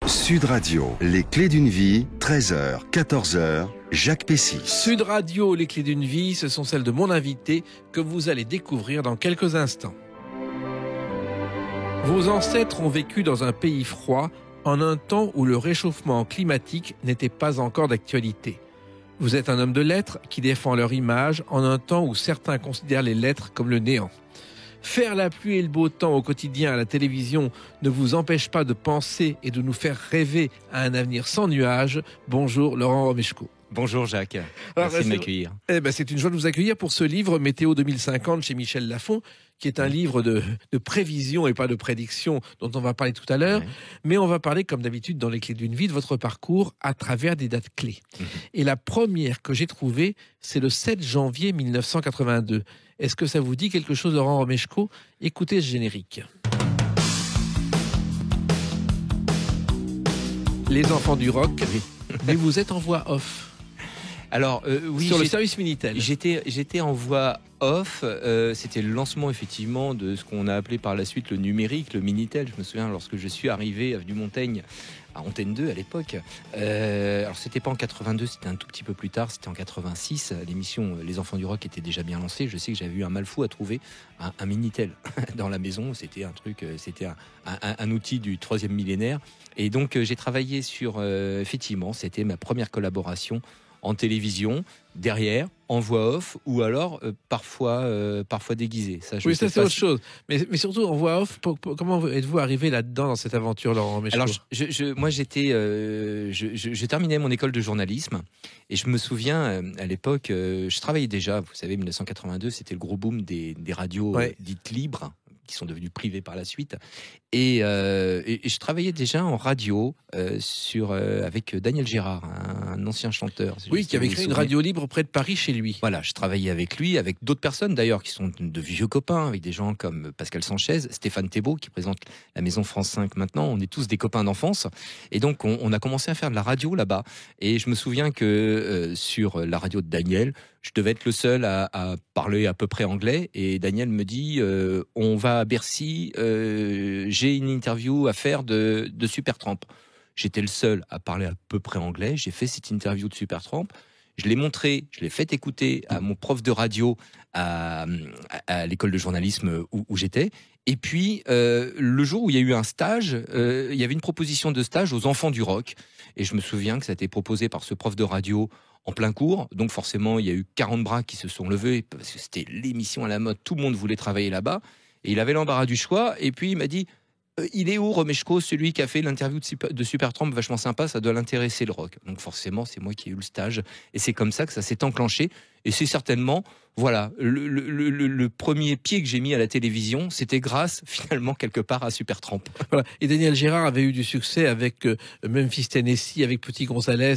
Sud Radio, les clés d'une vie, 13h, 14h, Jacques Pessy. Sud Radio, les clés d'une vie, ce sont celles de mon invité que vous allez découvrir dans quelques instants. Vos ancêtres ont vécu dans un pays froid en un temps où le réchauffement climatique n'était pas encore d'actualité. Vous êtes un homme de lettres qui défend leur image en un temps où certains considèrent les lettres comme le néant. Faire la pluie et le beau temps au quotidien à la télévision ne vous empêche pas de penser et de nous faire rêver à un avenir sans nuages. Bonjour Laurent Romeshko. Bonjour Jacques, merci de m'accueillir. C'est une joie de vous accueillir pour ce livre Météo 2050 chez Michel Lafon, qui est un livre de prévision et pas de prédiction dont on va parler tout à l'heure. Ouais. Mais on va parler, comme d'habitude dans les clés d'une vie, de votre parcours à travers des dates clés. Et la première que j'ai trouvée, c'est le 7 janvier 1982. Est-ce que ça vous dit quelque chose, Laurent Romeshko? Écoutez ce générique. Les enfants du rock, mais vous êtes en voix off. Alors oui, sur le service Minitel. J'étais en voix off. C'était le lancement effectivement de ce qu'on a appelé par la suite le numérique, le Minitel. Je me souviens lorsque je suis arrivé avenue Montaigne à Antenne 2 à l'époque. Alors c'était pas en 82, c'était un tout petit peu plus tard. C'était en 86. L'émission Les Enfants du Rock était déjà bien lancée. Je sais que j'avais eu un mal fou à trouver un Minitel dans la maison. C'était un truc, c'était un outil du 3e millénaire. Et donc j'ai travaillé sur effectivement, c'était ma première collaboration en télévision, derrière, en voix off, ou alors parfois déguisé. Ça, oui, ça c'est autre chose. Mais surtout en voix off, comment êtes-vous arrivé là-dedans dans cette aventure, Laurent Romeshko? Alors, moi j'étais, je terminais mon école de journalisme et je me souviens à l'époque, je travaillais déjà. Vous savez, 1982, c'était le gros boom des radios dites libres, qui sont devenues privées par la suite. Et je travaillais déjà en radio avec Daniel Gérard, un ancien chanteur. Oui, qui avait créé une radio libre près de Paris chez lui. Voilà, je travaillais avec lui, avec d'autres personnes d'ailleurs qui sont de vieux copains, avec des gens comme Pascal Sanchez, Stéphane Thébault qui présente la Maison France 5 maintenant. On est tous des copains d'enfance. Et donc on a commencé à faire de la radio là-bas. Et je me souviens que sur la radio de Daniel, je devais être le seul à parler à peu près anglais. Et Daniel me dit, on va à Bercy, j'ai une interview à faire de Supertramp. J'étais le seul à parler à peu près anglais. J'ai fait cette interview de Supertramp. Je l'ai montré, je l'ai fait écouter à mon prof de radio à l'école de journalisme où j'étais. Et puis, le jour où il y a eu un stage, il y avait une proposition de stage aux enfants du rock. Et je me souviens que ça a été proposé par ce prof de radio en plein cours. Donc forcément, il y a eu 40 bras qui se sont levés parce que c'était l'émission à la mode. Tout le monde voulait travailler là-bas. Et il avait l'embarras du choix. Et puis, il m'a dit, il est où Romeshko, celui qui a fait l'interview de Supertramp, vachement sympa, ça doit l'intéresser le rock. Donc forcément, c'est moi qui ai eu le stage. Et c'est comme ça que ça s'est enclenché. Et c'est certainement, voilà, le premier pied que j'ai mis à la télévision, c'était grâce, finalement, quelque part à Supertramp. Voilà. Et Daniel Gérard avait eu du succès avec Memphis, Tennessee, avec Petit Gonzalez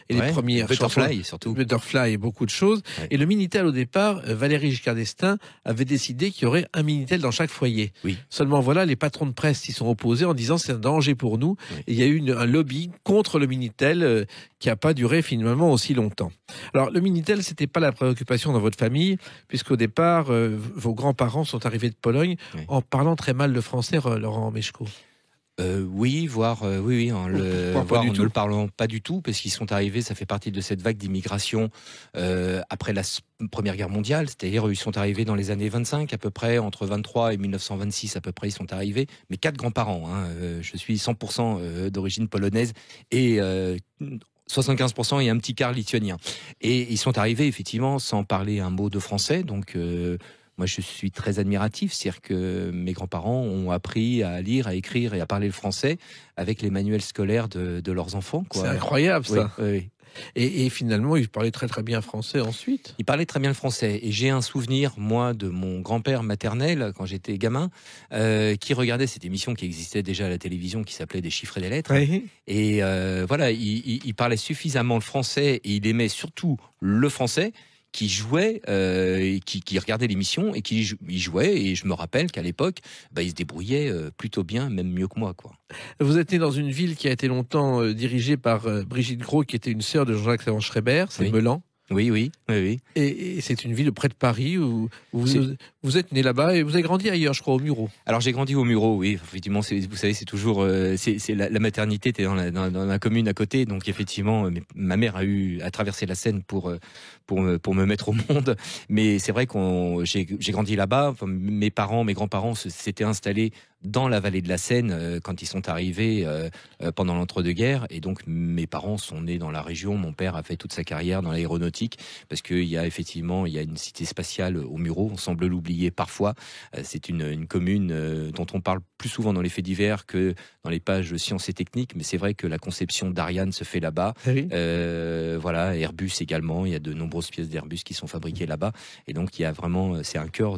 et les premières Butterfly, surtout. Butterfly et beaucoup de choses. Ouais. Et le Minitel, au départ, Valéry Giscard d'Estaing avait décidé qu'il y aurait un Minitel dans chaque foyer. Oui. Seulement, voilà, les patrons de presse s'y sont opposés en disant c'est un danger pour nous. Oui. Et il y a eu un lobby contre le Minitel qui n'a pas duré finalement aussi longtemps. Alors, le Minitel, c'était pas la préoccupation dans votre famille, puisqu'au départ, vos grands-parents sont arrivés de Pologne en parlant très mal le français, Laurent Romeshko. Oui, voire oui, en ne le parlant pas du tout, parce qu'ils sont arrivés, ça fait partie de cette vague d'immigration après la Première Guerre mondiale, c'est-à-dire ils sont arrivés dans les années 25 à peu près, entre 23 et 1926 à peu près, ils sont arrivés, mes 4 grands-parents, je suis 100% d'origine polonaise et 75% et un petit quart lituanien. Et ils sont arrivés effectivement sans parler un mot de français, donc moi je suis très admiratif, c'est-à-dire que mes grands-parents ont appris à lire, à écrire et à parler le français avec les manuels scolaires de leurs enfants, quoi. C'est incroyable ça. Oui. Et finalement, il parlait très très bien français ensuite. Il parlait très bien le français. Et j'ai un souvenir, moi, de mon grand-père maternel, quand j'étais gamin, qui regardait cette émission qui existait déjà à la télévision, qui s'appelait Des chiffres et des lettres. Oui. Et voilà, il parlait suffisamment le français et il aimait surtout le français, qui jouait, qui regardait l'émission et qui jouait. Et je me rappelle qu'à l'époque, il se débrouillait plutôt bien, même mieux que moi, quoi. Vous êtes né dans une ville qui a été longtemps dirigée par Brigitte Gros, qui était une sœur de Jean-Jacques Savant-Schreiber, c'est Meulan. Oui. Et c'est une ville près de Paris où vous êtes né là-bas et vous avez grandi ailleurs, je crois, au Mureaux. Alors j'ai grandi au Mureaux, oui. Effectivement, vous savez, c'est toujours, c'est la maternité était dans la commune à côté, donc effectivement, ma mère a traversé la Seine pour me mettre au monde. Mais c'est vrai j'ai grandi là-bas. Enfin, mes grands-parents s'étaient installés dans la vallée de la Seine quand ils sont arrivés pendant l'entre-deux-guerres, et donc mes parents sont nés dans la région. Mon père a fait toute sa carrière dans l'aéronautique parce qu'il y a effectivement une cité spatiale au Mureaux. On semble l'oublier parfois. C'est une commune dont on parle plus souvent dans les faits divers que dans les pages sciences et techniques, mais c'est vrai que la conception d'Ariane se fait là-bas. Oui. Voilà, Airbus également. Il y a de nombreuses pièces d'Airbus qui sont fabriquées là-bas, et donc il y a vraiment, c'est un cœur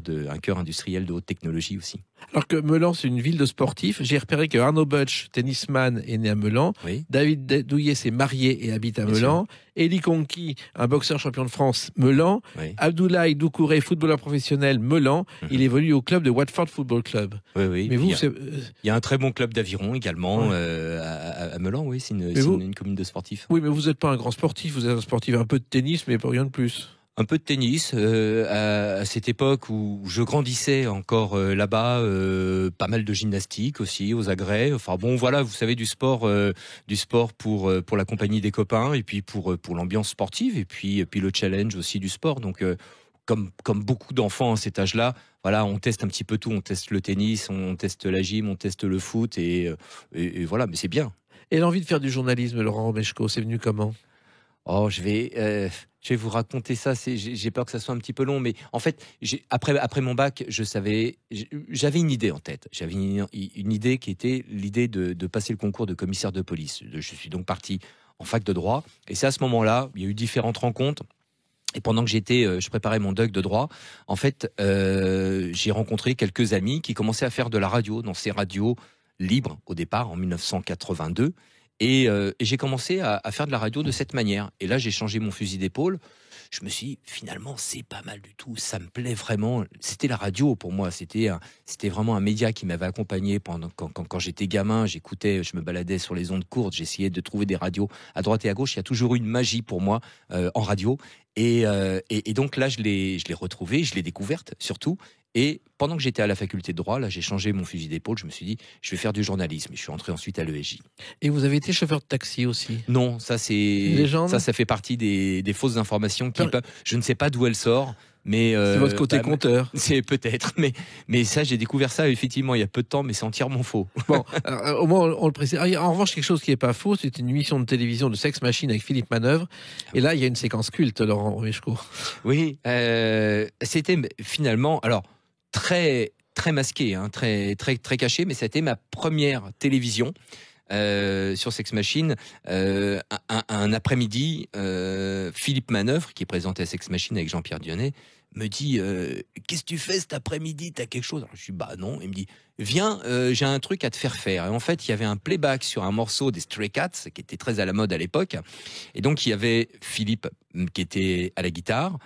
industriel de haute technologie aussi. Alors que Meulan, c'est une ville de sportifs. J'ai repéré que Arnaud Butch, tennisman, est né à Meulan. Oui. David Douillet s'est marié et habite à Meulan. Eli Conqui, un boxeur champion de France, Meulan. Oui. Abdoulaye Doucouré, footballeur professionnel, Meulan. Il évolue au club de Watford Football Club. Oui. Mais vous, il y a un très bon club d'aviron également à Meulan. Oui, c'est une commune de sportifs. Oui, mais vous n'êtes pas un grand sportif. Vous êtes un sportif un peu de tennis, mais pas rien de plus. Un peu de tennis à cette époque où je grandissais encore là-bas, pas mal de gymnastique aussi aux agrès. Enfin bon, voilà, vous savez, du sport pour la compagnie des copains, et puis pour l'ambiance sportive, et puis le challenge aussi du sport. Donc comme beaucoup d'enfants à cet âge-là, voilà, on teste un petit peu tout. On teste le tennis, on teste la gym, on teste le foot, et voilà, mais c'est bien. Et l'envie de faire du journalisme, Laurent Romeshko, c'est venu comment ? Oh, je vais vous raconter ça. J'ai peur que ça soit un petit peu long, mais en fait, après mon bac, j'avais une idée en tête. J'avais une idée qui était l'idée de passer le concours de commissaire de police. Je suis donc parti en fac de droit, et c'est à ce moment-là, il y a eu différentes rencontres. Et pendant que je préparais mon doc de droit, en fait, j'ai rencontré quelques amis qui commençaient à faire de la radio, dans ces radios libres au départ en 1982. Et j'ai commencé à faire de la radio de cette manière. Et là, j'ai changé mon fusil d'épaule. Je me suis dit, finalement, c'est pas mal du tout. Ça me plaît vraiment. C'était la radio pour moi. C'était vraiment un média qui m'avait accompagné quand j'étais gamin. J'écoutais, je me baladais sur les ondes courtes. J'essayais de trouver des radios à droite et à gauche. Il y a toujours eu une magie pour moi en radio. Et donc là, je l'ai retrouvée, je l'ai découverte surtout. Et pendant que j'étais à la faculté de droit, là, j'ai changé mon fusil d'épaule. Je me suis dit, je vais faire du journalisme. Et je suis entré ensuite à l'ESJ. Et vous avez été chauffeur de taxi aussi ? Non, ça fait partie des fausses informations je ne sais pas d'où elles sortent. Mais c'est votre côté conteur. C'est peut-être, mais ça, j'ai découvert ça effectivement il y a peu de temps, mais c'est entièrement faux. Bon, au moins on le précise. En revanche, quelque chose qui n'est pas faux, c'est une émission de télévision de Sex Machine avec Philippe Manœuvre. Et là, il y a une séquence culte, Laurent Romeshko. Oui, c'était finalement, alors très très masqué, hein, très très très caché, mais c'était ma première télévision. Sur Sex Machine, un après-midi, Philippe Manœuvre, qui est présenté à Sex Machine avec Jean-Pierre Dionnet, me dit qu'est-ce que tu fais cet après-midi, t'as quelque chose? Alors, je dis bah non. Il me dit viens, j'ai un truc à te faire faire. Et en fait, il y avait un playback sur un morceau des Stray Cats qui était très à la mode à l'époque, et donc il y avait Philippe qui était à la guitare,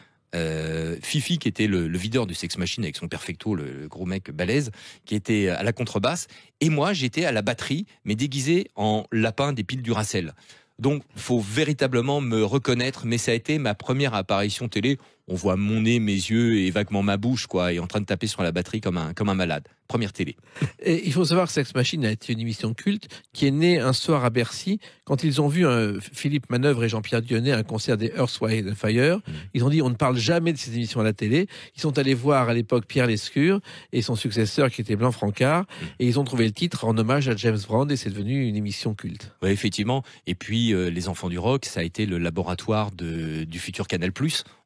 Fifi qui était le videur du Sex Machine avec son perfecto, le gros mec balèze, qui était à la contrebasse, et moi j'étais à la batterie mais déguisé en lapin des piles Duracell. Donc faut véritablement me reconnaître, mais ça a été ma première apparition télé. On voit mon nez, mes yeux et vaguement ma bouche, quoi, et en train de taper sur la batterie comme un malade. Première télé. Et il faut savoir que Sex Machine a été une émission culte qui est née un soir à Bercy quand ils ont vu Philippe Manœuvre et Jean-Pierre Dionnet à un concert des Earth, Wind & Fire. Ils ont dit on ne parle jamais de ces émissions à la télé. Ils sont allés voir à l'époque Pierre Lescure et son successeur qui était Blanc Francard, et ils ont trouvé le titre en hommage à James Brown, et c'est devenu une émission culte. Oui, effectivement. Et puis les Enfants du Rock, ça a été le laboratoire du futur Canal+.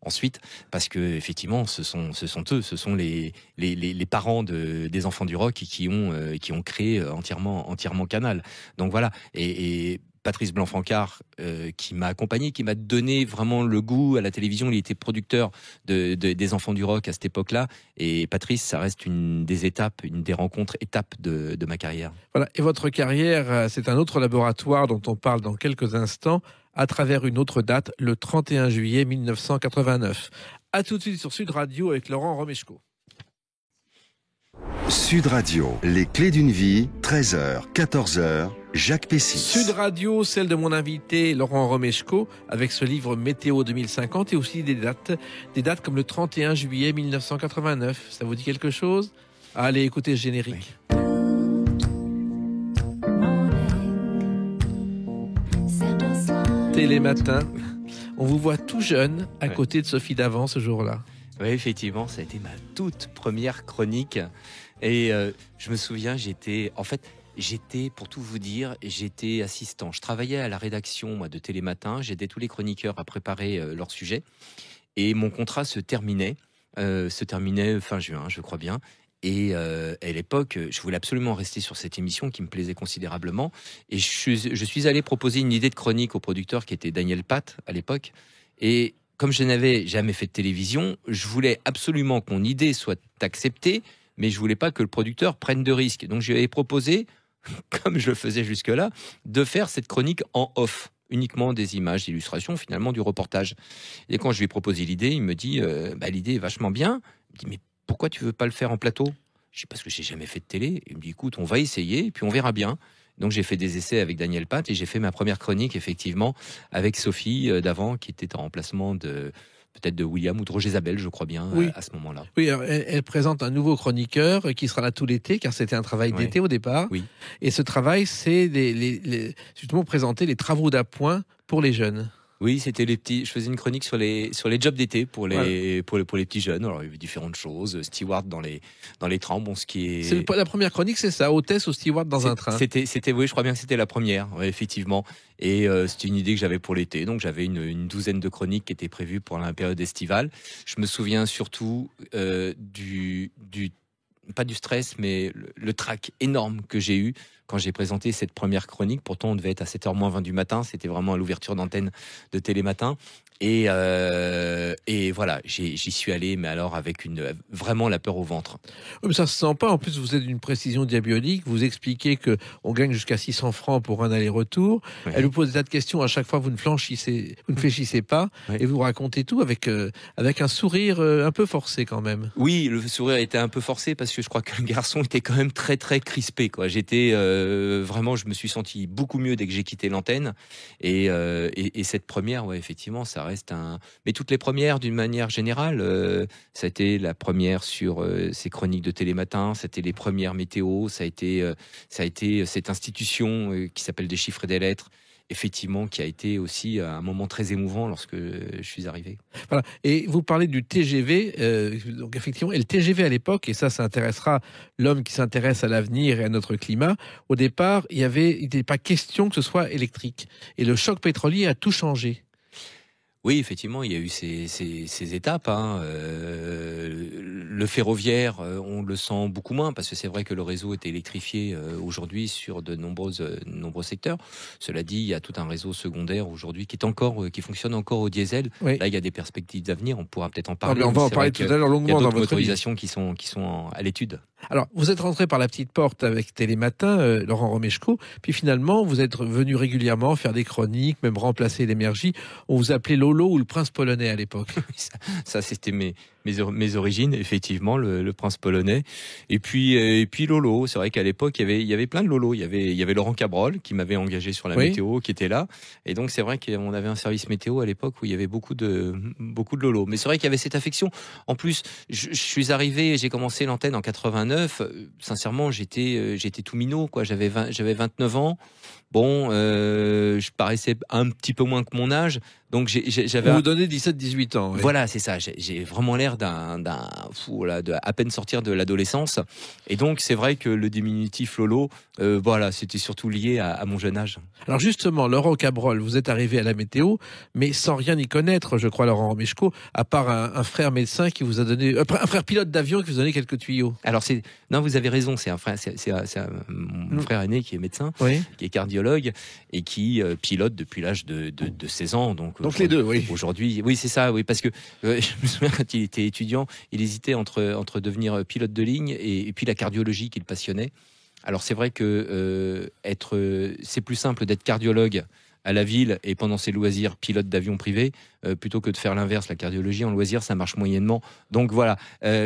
Ensuite, parce que effectivement, ce sont eux, ce sont les parents des Enfants du Rock qui ont créé entièrement Canal. Donc voilà. Et Patrice Blanc-Francard, qui m'a accompagné, qui m'a donné vraiment le goût à la télévision. Il était producteur des Enfants du Rock à cette époque-là. Et Patrice, ça reste une des rencontres étapes de ma carrière. Voilà. Et votre carrière, c'est un autre laboratoire dont on parle dans quelques instants, à travers une autre date, le 31 juillet 1989. À tout de suite sur Sud Radio avec Laurent Romeshko. Sud Radio, les clés d'une vie, 13h, 14h, Jacques Pessis. Sud Radio, celle de mon invité Laurent Romeshko, avec ce livre Météo 2050 et aussi des dates comme le 31 juillet 1989. Ça vous dit quelque chose? Allez, écoutez ce générique. Oui. Télématin, on vous voit tout jeune à côté de Sophie Davant ce jour-là. Oui, effectivement, ça a été ma toute première chronique. Et je me souviens, j'étais, pour tout vous dire, j'étais assistant. Je travaillais à la rédaction moi, de Télématin. J'aidais tous les chroniqueurs à préparer leur sujet. Et mon contrat se terminait fin juin, je crois bien. Et à l'époque, je voulais absolument rester sur cette émission qui me plaisait considérablement. Et je suis allé proposer une idée de chronique au producteur qui était Daniel Pat à l'époque. Et comme je n'avais jamais fait de télévision, je voulais absolument que mon idée soit acceptée, mais je voulais pas que le producteur prenne de risques. Donc je lui avais proposé, comme je le faisais jusque-là, de faire cette chronique en off. Uniquement des images, d'illustrations, finalement du reportage. Et quand je lui ai proposé l'idée, il me dit l'idée est vachement bien. Il me dit mais pourquoi tu veux pas le faire en plateau? Je dis parce que j'ai jamais fait de télé. Il me dit écoute, on va essayer et puis on verra bien. Donc j'ai fait des essais avec Daniel Pat et j'ai fait ma première chronique effectivement avec Sophie Davant qui était en remplacement peut-être de William ou de Roger Zabel, je crois bien, oui. À ce moment-là. Oui, alors, elle présente un nouveau chroniqueur qui sera là tout l'été, car c'était un travail d'été au départ. Oui. Et ce travail, c'est justement présenter les travaux d'appoint pour les jeunes. Oui, c'était je faisais une chronique sur les jobs d'été pour les petits jeunes. Alors il y avait différentes choses, steward dans les trains, ce qui est. C'est la première chronique, c'est ça, hôtesse ou steward dans un train. C'était oui, je crois bien que c'était la première, effectivement. Et c'était une idée que j'avais pour l'été, donc j'avais une douzaine de chroniques qui étaient prévues pour la période estivale. Je me souviens surtout pas du stress, mais le trac énorme que j'ai eu quand j'ai présenté cette première chronique. Pourtant, on devait être à 7h moins 20 du matin. C'était vraiment à l'ouverture d'antenne de Télématin. Et voilà, j'y suis allé, mais alors avec vraiment la peur au ventre. Mais ça se sent pas. En plus, vous êtes d'une précision diabolique. Vous expliquez que on gagne jusqu'à 600 francs pour un aller-retour. Ouais. Elle vous pose des tas de questions. À chaque fois, vous ne fléchissez pas. Ouais. Et vous racontez tout avec un sourire un peu forcé quand même. Oui, le sourire était un peu forcé parce que je crois que le garçon était quand même très, très crispé, quoi. J'étais vraiment, je me suis senti beaucoup mieux dès que j'ai quitté l'antenne. Et cette première, ouais, effectivement, ça reste mais toutes les premières d'une manière générale, ça a été la première sur ces chroniques de Télématin, c'était les premières météos, ça a été cette institution qui s'appelle Des chiffres et des lettres, effectivement, qui a été aussi un moment très émouvant lorsque je suis arrivé. Voilà. Et vous parlez du TGV, donc effectivement, et le TGV à l'époque, et ça intéressera l'homme qui s'intéresse à l'avenir et à notre climat, au départ, il n'était pas question que ce soit électrique. Et le choc pétrolier a tout changé. Oui, effectivement, il y a eu ces étapes. Le ferroviaire, on le sent beaucoup moins parce que c'est vrai que le réseau est électrifié aujourd'hui sur de nombreux secteurs. Cela dit, il y a tout un réseau secondaire aujourd'hui qui fonctionne encore au diesel. Oui. Là, il y a des perspectives d'avenir. On pourra peut-être en parler. On va en parler tout à l'heure longuement dans votre motorisations qui sont à l'étude. Alors, vous êtes rentré par la petite porte avec Télématin, Laurent Romeshko, puis finalement, vous êtes venu régulièrement faire des chroniques, même remplacer l'énergie. On vous appelait Lolo ou le prince polonais à l'époque. Ça c'était mes origines, effectivement, le prince polonais. Et puis Lolo, c'est vrai qu'à l'époque, il y avait plein de Lolo. Il y avait Laurent Cabrol qui m'avait engagé sur la météo, qui était là. Et donc, c'est vrai qu'on avait un service météo à l'époque où il y avait beaucoup de Lolo. Mais c'est vrai qu'il y avait cette affection. En plus, je suis arrivé, j'ai commencé l'antenne en 89. Sincèrement, j'étais tout minot, quoi. J'avais 29 ans. Bon, je paraissais un petit peu moins que mon âge. Donc j'avais. Vous donnez 17-18 ans. Oui. Voilà, c'est ça. J'ai vraiment l'air de à peine sortir de l'adolescence. Et donc c'est vrai que le diminutif Lolo, voilà, c'était surtout lié à mon jeune âge. Alors justement, Laurent Cabrol, vous êtes arrivé à la météo, mais sans rien y connaître, je crois, Laurent Romeshko, à part un frère médecin qui vous a donné, un frère pilote d'avion qui vous a donné quelques tuyaux. Alors non, vous avez raison. C'est un frère, mon frère aîné qui est médecin, qui est cardiologue et qui pilote depuis l'âge de 16 ans. Donc les deux, oui. Aujourd'hui, oui, c'est ça, oui, parce que je me souviens quand il était étudiant, il hésitait entre devenir pilote de ligne et puis la cardiologie qui le passionnait. Alors c'est vrai que c'est plus simple d'être cardiologue à la ville et pendant ses loisirs pilote d'avion privé plutôt que de faire l'inverse. La cardiologie en loisirs, ça marche moyennement. Donc voilà.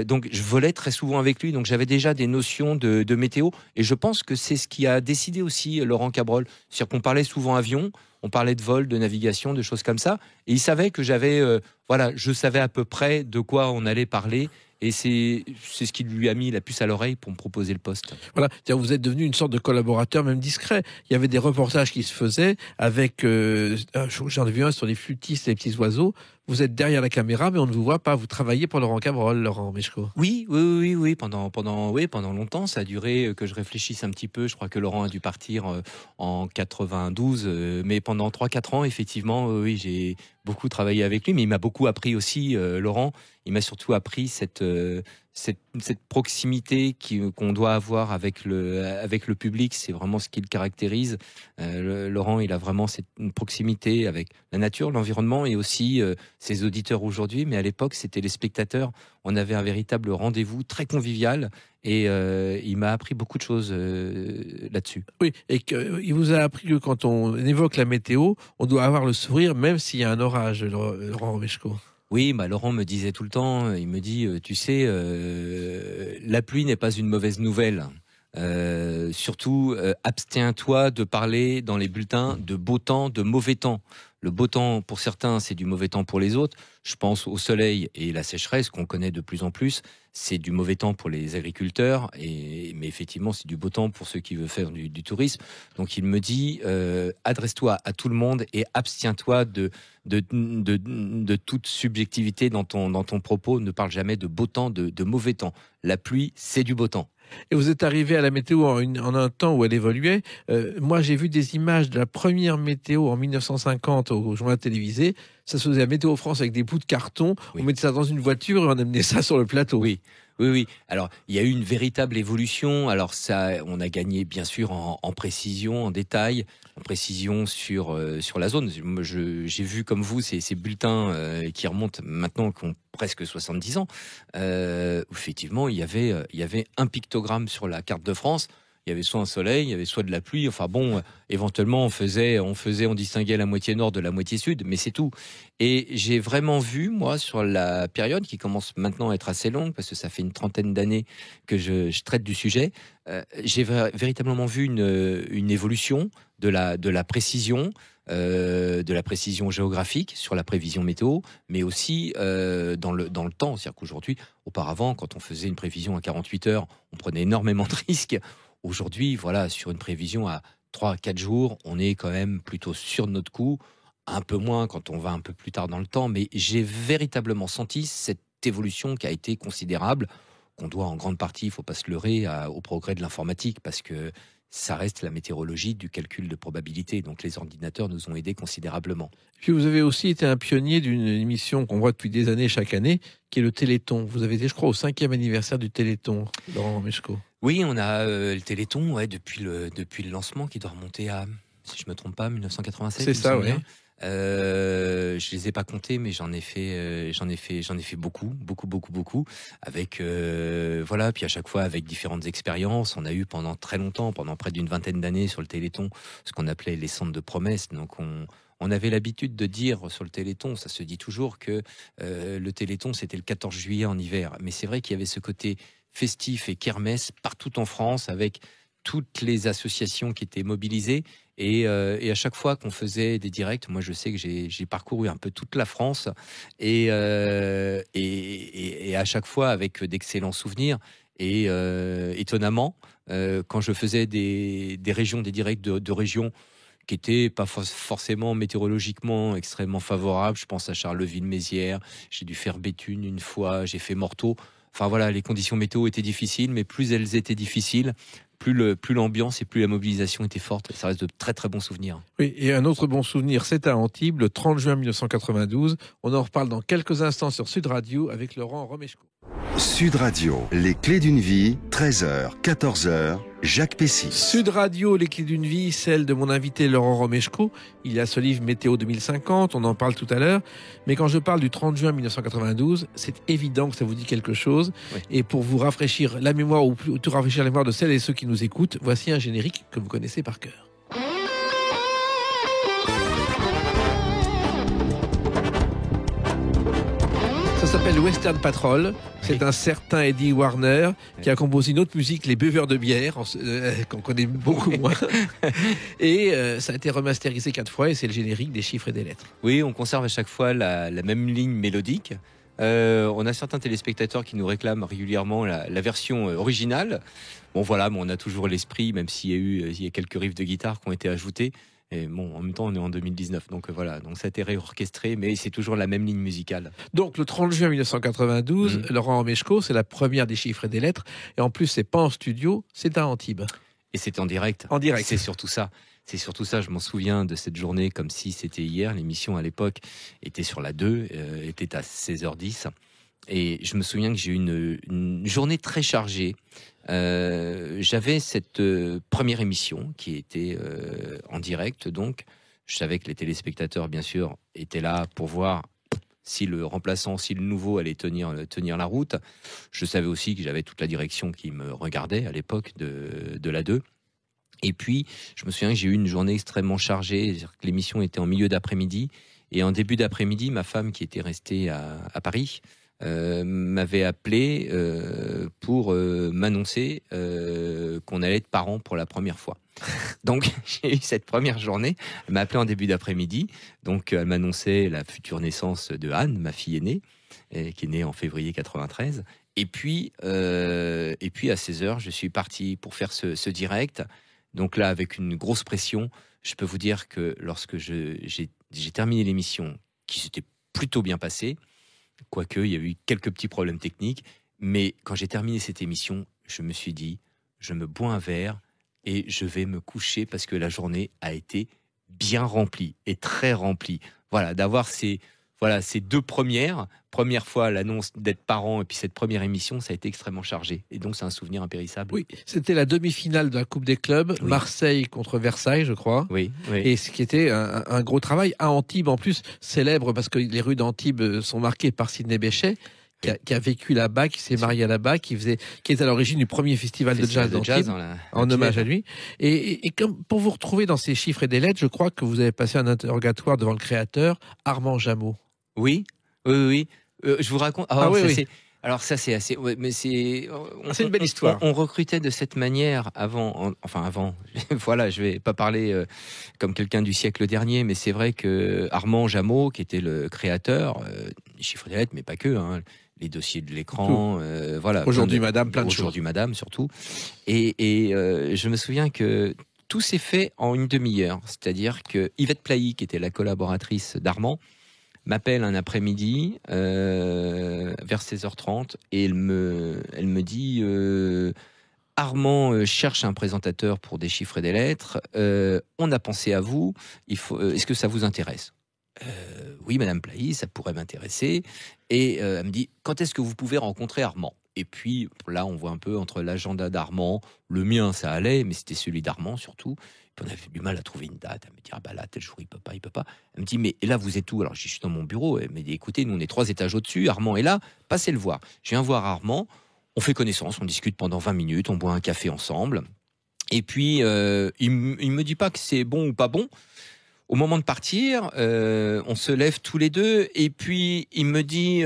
Donc je volais très souvent avec lui, donc j'avais déjà des notions de météo et je pense que c'est ce qui a décidé aussi Laurent Cabrol. C'est-à-dire qu'on parlait souvent avion, on parlait de vol, de navigation, de choses comme ça et il savait que je savais à peu près de quoi on allait parler. Et c'est ce qui lui a mis la puce à l'oreille pour me proposer le poste. Voilà, vous êtes devenu une sorte de collaborateur, même discret. Il y avait des reportages qui se faisaient avec, j'en ai vu un sur les flûtistes et les petits oiseaux. Vous êtes derrière la caméra, mais on ne vous voit pas. Vous travaillez pour Laurent Cabrol, Laurent Meshko. Oui. Pendant longtemps, ça a duré que je réfléchisse un petit peu. Je crois que Laurent a dû partir en 92, mais pendant 3-4 ans, effectivement, oui, j'ai beaucoup travaillé avec lui. Mais il m'a beaucoup appris aussi, Laurent. Il m'a surtout appris cette proximité qu'on doit avoir avec le public. C'est vraiment ce qui le caractérise. Laurent, il a vraiment une proximité avec la nature, l'environnement et aussi ses auditeurs aujourd'hui. Mais à l'époque, c'était les spectateurs. On avait un véritable rendez-vous très convivial et il m'a appris beaucoup de choses là-dessus. Oui, et il vous a appris que quand on évoque la météo, on doit avoir le sourire même s'il y a un orage, Laurent Meshko. Oui, Laurent me disait tout le temps, il me dit, tu sais, la pluie n'est pas une mauvaise nouvelle. Surtout, abstiens-toi de parler dans les bulletins de beau temps, de mauvais temps. Le beau temps, pour certains, c'est du mauvais temps pour les autres. Je pense au soleil et la sécheresse qu'on connaît de plus en plus. C'est du mauvais temps pour les agriculteurs, mais effectivement, c'est du beau temps pour ceux qui veulent faire du tourisme. Donc, il me dit, adresse-toi à tout le monde et abstiens-toi de toute subjectivité dans ton propos. Ne parle jamais de beau temps, de mauvais temps. La pluie, c'est du beau temps. Et vous êtes arrivé à la météo en un temps où elle évoluait. Moi, j'ai vu des images de la première météo en 1950 au journal télévisé. Ça se faisait à Météo France avec des bouts de carton. Oui. On mettait ça dans une voiture et on amenait ça sur le plateau. Oui. Alors, il y a eu une véritable évolution. Alors ça, on a gagné bien sûr en précision, en détail, en précision sur la zone. J'ai vu comme vous ces bulletins qui remontent maintenant, qui ont presque 70 ans. Effectivement, il y avait un pictogramme sur la carte de France. Il y avait soit un soleil, il y avait soit de la pluie. Enfin bon, éventuellement on distinguait la moitié nord de la moitié sud, mais c'est tout. Et j'ai vraiment vu, moi, sur la période qui commence maintenant à être assez longue, parce que ça fait une 30aine d'années que je traite du sujet, j'ai véritablement vu une évolution de la précision. De la précision géographique sur la prévision météo, mais aussi dans le temps. C'est-à-dire qu'aujourd'hui, auparavant, quand on faisait une prévision à 48 heures, on prenait énormément de risques. Aujourd'hui, sur une prévision à 3-4 jours, on est quand même plutôt sûr de notre coup, un peu moins quand on va un peu plus tard dans le temps, mais j'ai véritablement senti cette évolution qui a été considérable, qu'on doit en grande partie, il ne faut pas se leurrer, au progrès de l'informatique, parce que ça reste la météorologie du calcul de probabilité. Donc les ordinateurs nous ont aidés considérablement. Puis vous avez aussi été un pionnier d'une émission qu'on voit depuis des années chaque année, qui est le Téléthon. Vous avez été, je crois, au 5e anniversaire du Téléthon, Laurent Meshko. Oui, on a le Téléthon depuis le lancement qui doit remonter à, si je me trompe pas, 1987. C'est ça, oui. Je les ai pas comptés, mais j'en ai fait beaucoup, avec puis à chaque fois avec différentes expériences. On a eu pendant très longtemps, pendant près d'une 20aine d'années sur le Téléthon, ce qu'on appelait les centres de promesses. Donc on avait l'habitude de dire sur le Téléthon, ça se dit toujours que le Téléthon c'était le 14 juillet en hiver, mais c'est vrai qu'il y avait ce côté festif et kermesse partout en France avec toutes les associations qui étaient mobilisées. Et à chaque fois qu'on faisait des directs, moi je sais que j'ai parcouru un peu toute la France et à chaque fois avec d'excellents souvenirs. Et étonnamment, quand je faisais des régions, des directs de régions qui n'étaient pas forcément météorologiquement extrêmement favorables, je pense à Charleville-Mézières, j'ai dû faire Béthune une fois, j'ai fait Morteau. Enfin voilà, les conditions météo étaient difficiles, mais plus elles étaient difficiles, plus l'ambiance et plus la mobilisation était forte. Ça reste de très très bons souvenirs. Oui, et un autre bon souvenir, c'est à Antibes, le 30 juin 1992. On en reparle dans quelques instants sur Sud Radio avec Laurent Romeshko. Sud Radio, les clés d'une vie, 13h, 14h. Jacques Pessis. Sud Radio, les clés d'une vie, celle de mon invité Laurent Romeshko. Il y a ce livre Météo 2050, on en parle tout à l'heure. Mais quand je parle du 30 juin 1992, c'est évident que ça vous dit quelque chose. Oui. Et pour vous rafraîchir la mémoire, ou plutôt rafraîchir la mémoire de celles et ceux qui nous écoutent, voici un générique que vous connaissez par cœur. Ça s'appelle Western Patrol. C'est un certain Eddie Warner qui a composé une autre musique, Les Buveurs de bière, qu'on connaît beaucoup moins. Et ça a été remasterisé 4 fois et c'est le générique des chiffres et des lettres. Oui, on conserve à chaque fois la même ligne mélodique. On a certains téléspectateurs qui nous réclament régulièrement la version originale. Bon voilà, mais on a toujours l'esprit, même s'il y a quelques riffs de guitare qui ont été ajoutés. Et bon, en même temps, on est en 2019, donc voilà. Donc ça a été réorchestré, mais c'est toujours la même ligne musicale. Donc le 30 juin 1992, Laurent Romeshko, c'est la première des chiffres et des lettres. Et en plus, c'est pas en studio, c'est à Antibes. Et c'est en direct. En direct. C'est surtout ça. C'est surtout ça. Je m'en souviens de cette journée comme si c'était hier. L'émission à l'époque était sur la 2, était à 16h10. Et je me souviens que j'ai eu une journée très chargée. J'avais cette première émission qui était en direct, donc je savais que les téléspectateurs, bien sûr, étaient là pour voir si le remplaçant, si le nouveau allait tenir la route. Je savais aussi que j'avais toute la direction qui me regardait à l'époque de la 2. Et puis, je me souviens que j'ai eu une journée extrêmement chargée, c'est-à-dire que l'émission était en milieu d'après-midi, et en début d'après-midi, ma femme qui était restée à Paris, m'avait appelé pour m'annoncer qu'on allait être parents pour la première fois. Donc j'ai eu cette première journée. Elle m'a appelé en début d'après-midi. Donc elle m'annonçait la future naissance de Anne, ma fille aînée, qui est née en février 93. Et puis à 16h, je suis parti pour faire ce direct. Donc là, avec une grosse pression, je peux vous dire que lorsque j'ai terminé l'émission, qui s'était plutôt bien passée, quoique, il y a eu quelques petits problèmes techniques. Mais quand j'ai terminé cette émission, je me suis dit, je me bois un verre et je vais me coucher parce que la journée a été bien remplie et très remplie. Voilà, d'avoir ces deux première fois l'annonce d'être parent et puis cette première émission, ça a été extrêmement chargé. Et donc, c'est un souvenir impérissable. Oui, c'était la demi-finale de la Coupe des clubs, oui. Marseille contre Versailles, je crois. Oui. Et ce qui était un gros travail à Antibes, en plus, célèbre parce que les rues d'Antibes sont marquées par Sidney Bechet, qui a vécu là-bas, qui s'est marié là-bas, qui est à l'origine du premier festival de jazz d'Antibes, en hommage à lui. Et comme pour vous retrouver dans ces chiffres et des lettres, je crois que vous avez passé un interrogatoire devant le créateur, Armand Jameau. Oui. Je vous raconte. Oui. Alors ça c'est assez. Ouais, mais c'est une belle histoire. On recrutait de cette manière avant. Voilà, je vais pas parler comme quelqu'un du siècle dernier, mais c'est vrai que Armand Jameau, qui était le créateur, des chiffres et des lettres, mais pas que. Les dossiers de l'écran, voilà. Aujourd'hui Madame, plein de choses. Aujourd'hui Madame surtout. Et je me souviens que tout s'est fait en une demi-heure. C'est-à-dire que Yvette Plailly, qui était la collaboratrice d'Armand, m'appelle un après-midi vers 16h30 et elle me dit Armand cherche un présentateur pour des chiffres et des lettres. On a pensé à vous. Est-ce que ça vous intéresse ? Oui, Madame Plailly, ça pourrait m'intéresser. Et elle me dit quand est-ce que vous pouvez rencontrer Armand ? Et puis là, on voit un peu entre l'agenda d'Armand, le mien, ça allait, mais c'était celui d'Armand surtout. Puis on avait du mal à trouver une date. Elle me dit là, tel jour, il peut pas. Elle me dit mais et là, vous êtes où ? Alors je suis dans mon bureau. Elle me dit écoutez, nous on est 3 étages au-dessus. Armand est là, passez le voir. Je viens voir Armand. On fait connaissance, on discute pendant 20 minutes, on boit un café ensemble. Et puis il me dit pas que c'est bon ou pas bon. Au moment de partir, on se lève tous les deux et puis il me dit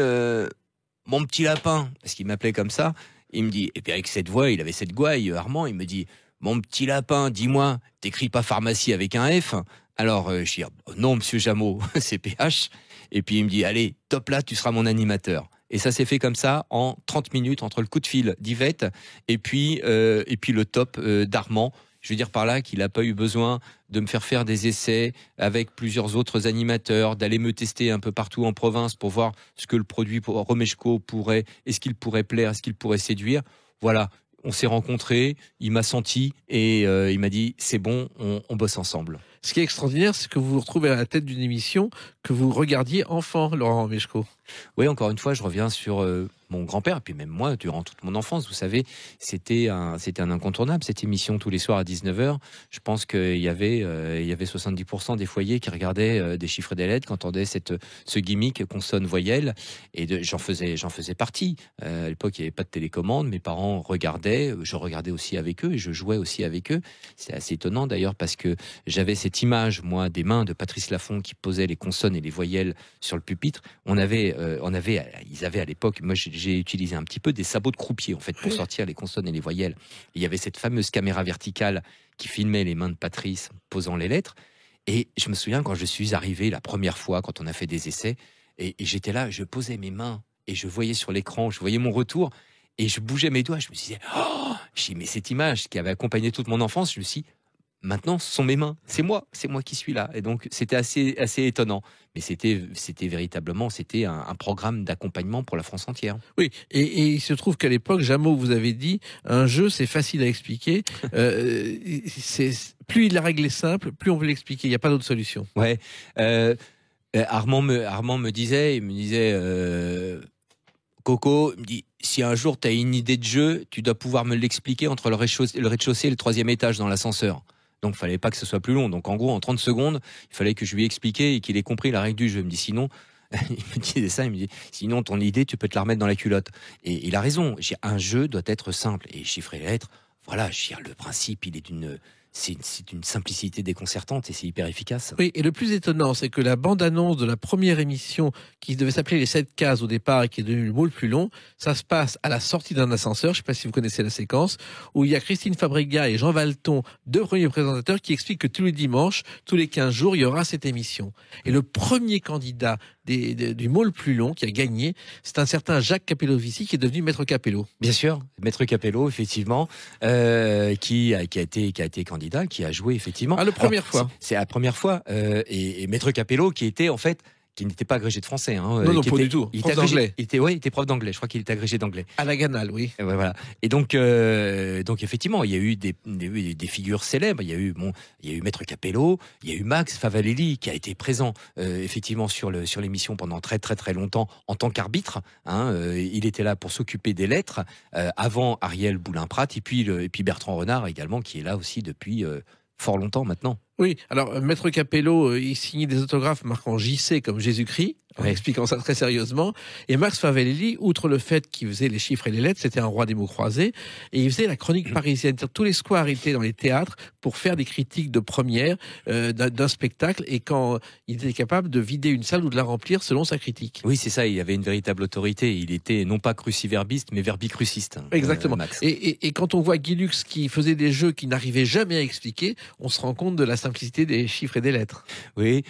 mon petit lapin, parce qu'il m'appelait comme ça. Il me dit, et puis avec cette voix, il avait cette gouaille, Armand, il me dit, mon petit lapin, dis-moi, t'écris pas pharmacie avec un F ? Alors, je dis, non, monsieur Jameau, c'est PH. Et puis il me dit, allez, top là, tu seras mon animateur. Et ça s'est fait comme ça, en 30 minutes, entre le coup de fil d'Yvette et puis le top d'Armand. Je veux dire par là qu'il n'a pas eu besoin de me faire des essais avec plusieurs autres animateurs, d'aller me tester un peu partout en province pour voir ce que le produit pour Romeshko pourrait, est-ce qu'il pourrait plaire, est-ce qu'il pourrait séduire. Voilà, on s'est rencontrés, il m'a senti et il m'a dit c'est bon, on bosse ensemble. Ce qui est extraordinaire, c'est que vous vous retrouvez à la tête d'une émission que vous regardiez enfant, Laurent Romeshko. Oui, encore une fois, je reviens sur mon grand-père, et puis même moi, durant toute mon enfance, vous savez, c'était un incontournable, cette émission tous les soirs à 19h. Je pense qu'il y avait 70% des foyers qui regardaient des chiffres et des lettres, qui entendaient ce gimmick consonne-voyelle, et j'en faisais partie. À l'époque, il n'y avait pas de télécommande, mes parents regardaient, je regardais aussi avec eux, et je jouais aussi avec eux. C'est assez étonnant d'ailleurs, parce que j'avais cette image, moi, des mains de Patrice Laffont qui posait les consonnes et les voyelles sur le pupitre. Ils avaient à l'époque, moi j'ai utilisé un petit peu des sabots de croupier en fait pour sortir les consonnes et les voyelles. Il y avait cette fameuse caméra verticale qui filmait les mains de Patrice posant les lettres. Et je me souviens quand je suis arrivé la première fois, quand on a fait des essais, et j'étais là, je posais mes mains et je voyais sur l'écran, je voyais mon retour et je bougeais mes doigts. Je me disais, mais cette image qui avait accompagné toute mon enfance, je me suis dit, maintenant, ce sont mes mains. C'est moi qui suis là. Et donc, c'était assez étonnant. Mais c'était véritablement, un programme d'accompagnement pour la France entière. Oui. Et il se trouve qu'à l'époque, Jameau vous avait dit, un jeu, c'est facile à expliquer. Plus la règle est simple, plus on veut l'expliquer. Il n'y a pas d'autre solution. Ouais. Armand me disait, Coco, il me dit, si un jour tu as une idée de jeu, tu dois pouvoir me l'expliquer entre le rez-de-chaussée et le 3e étage dans l'ascenseur. Donc, il fallait pas que ce soit plus long. Donc, en gros, en 30 secondes, il fallait que je lui explique et qu'il ait compris la règle du jeu. Il me dit, sinon, il me disait ça, il me dit, sinon, ton idée, tu peux te la remettre dans la culotte. Et il a raison. Un jeu doit être simple. Et chiffrer les lettres, voilà, le principe, c'est une simplicité déconcertante et c'est hyper efficace. Oui, et le plus étonnant, c'est que la bande-annonce de la première émission, qui devait s'appeler Les 7 cases au départ et qui est devenue le mot le plus long, ça se passe à la sortie d'un ascenseur, je ne sais pas si vous connaissez la séquence, où il y a Christine Fabrega et Jean Valton, 2 premiers présentateurs, qui expliquent que tous les dimanches, tous les 15 jours, il y aura cette émission. Et le premier candidat du mot le plus long qui a gagné, c'est un certain Jacques Capello-Vici qui est devenu Maître Capello. Bien sûr, Maître Capello, effectivement, qui a été candidat, qui a joué effectivement. La première fois. C'est la première fois. Et Maître Capello, qui était en fait, qui n'était pas agrégé de français. Non, pas du tout. Il était d'anglais. Il était prof d'anglais. Je crois qu'il était agrégé d'anglais. À la Ganal, oui. Et ouais, voilà. Et donc effectivement, il y a eu des figures célèbres. Il y a eu Maître Capello, il y a eu Max Favalelli qui a été présent effectivement sur l'émission pendant très très très longtemps en tant qu'arbitre. Il était là pour s'occuper des lettres avant Ariel Boulin-Prat et puis Bertrand Renard également qui est là aussi depuis fort longtemps maintenant. Oui, alors Maître Capello, il signait des autographes marquant JC comme Jésus-Christ, en expliquant ça très sérieusement. Et Max Favalelli, outre le fait qu'il faisait les chiffres et les lettres, c'était un roi des mots croisés, et il faisait la chronique parisienne. Tous les soirs, il était dans les théâtres pour faire des critiques de première d'un spectacle, et quand il était capable de vider une salle ou de la remplir selon sa critique. Oui, c'est ça, il avait une véritable autorité. Il était non pas cruciverbiste, mais verbicruciste. Exactement. Max. Et quand on voit Guy Lux qui faisait des jeux qu'il n'arrivait jamais à expliquer, on se rend compte de la simplicité des chiffres et des lettres. Oui.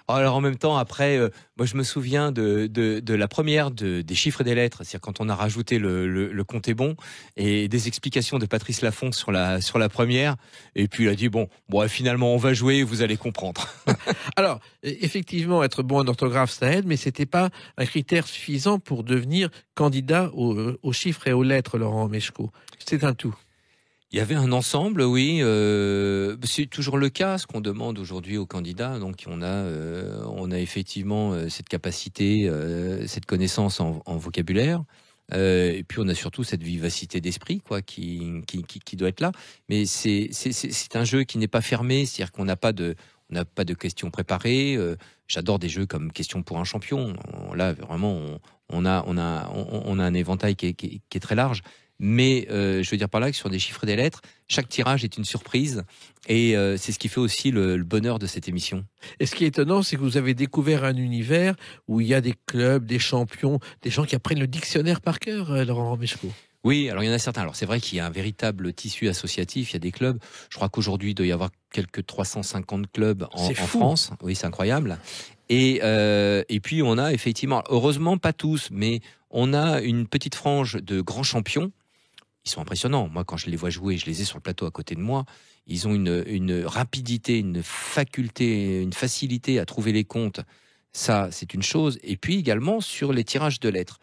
Alors en même temps, après, moi je me souviens de la première des chiffres et des lettres, c'est-à-dire quand on a rajouté le compte est bon et des explications de Patrice Laffont sur la première, et puis il a dit bon finalement on va jouer, vous allez comprendre. Alors effectivement, être bon en orthographe ça aide, mais c'était pas un critère suffisant pour devenir candidat aux chiffres et aux lettres, Laurent Meshko. C'est un tout. Il y avait un ensemble, oui. C'est toujours le cas, ce qu'on demande aujourd'hui aux candidats. Donc, on a effectivement cette capacité, cette connaissance en vocabulaire. Et puis, on a surtout cette vivacité d'esprit, quoi, qui doit être là. Mais c'est un jeu qui n'est pas fermé, c'est-à-dire qu'on n'a pas de questions préparées. J'adore des jeux comme Question pour un champion. Là, vraiment, on a un éventail qui est très large. Mais je veux dire par là que sur des chiffres et des lettres, chaque tirage est une surprise et c'est ce qui fait aussi le bonheur de cette émission. Et ce qui est étonnant, c'est que vous avez découvert un univers où il y a des clubs, des champions, des gens qui apprennent le dictionnaire par cœur, Laurent Meshko. Oui, alors il y en a certains. Alors c'est vrai qu'il y a un véritable tissu associatif, il y a des clubs. Je crois qu'aujourd'hui, il doit y avoir quelques 350 clubs en France. Oui, c'est incroyable. Et puis on a effectivement, heureusement pas tous, mais on a une petite frange de grands champions. Ils sont impressionnants. Moi, quand je les vois jouer, je les ai sur le plateau à côté de moi. Ils ont une rapidité, une faculté, une facilité à trouver les comptes. Ça, c'est une chose. Et puis également sur les tirages de lettres.